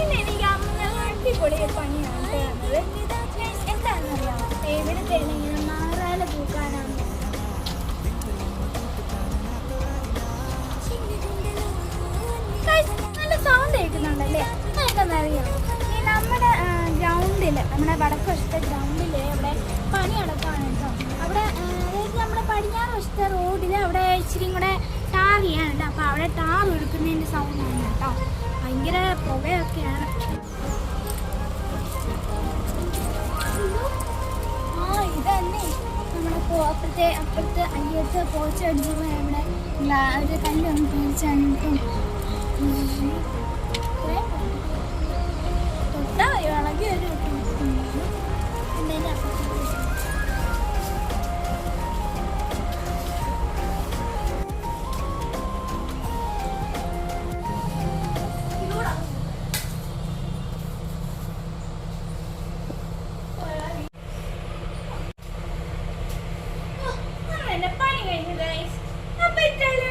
ഇന്ന് എനിക്ക് അമ്മ അടിപൊളി പണിയാണ് തരുന്നത്. എന്താണെന്നറിയാം, എവിടുത്തെ ഇങ്ങനെ മാറാല തൂക്കാനാണ്. നല്ല സൗണ്ട് കേൾക്കുന്നുണ്ടല്ലേ? എന്താണെന്നറിയാം, ഈ നമ്മുടെ ഗ്രൗണ്ടിൽ, നമ്മുടെ വടക്കുവശത്തെ ഗ്രൗണ്ടിൽ അവിടെ പണി നടക്കുകയാണ് കേട്ടോ. അവിടെ അതായത് നമ്മുടെ പടിഞ്ഞാറ് വശത്തെ റോഡിൽ അവിടെ ഇച്ചിരി കൂടെ ടാർ ചെയ്യാനുണ്ട്. അപ്പോൾ അവിടെ ടാർ എടുക്കുന്നതിൻ്റെ സൗണ്ടാണ് കേട്ടോ. ഭയങ്കര പുകയൊക്കെയാണ്. ഇതന്നെ നമ്മുടെ അപ്പുറത്തെ അയ്യത്ത് പോച്ചടിച്ചപ്പോൾ നമ്മുടെ ഒരു കല്ലൊന്ന് പേടിച്ചാണ് തൊട്ടാ ഇളകി ഒരു എൻ്റെ പണി കഴിഞ്ഞു ഗൈസ്. അപ്പൊ ഇത്രയും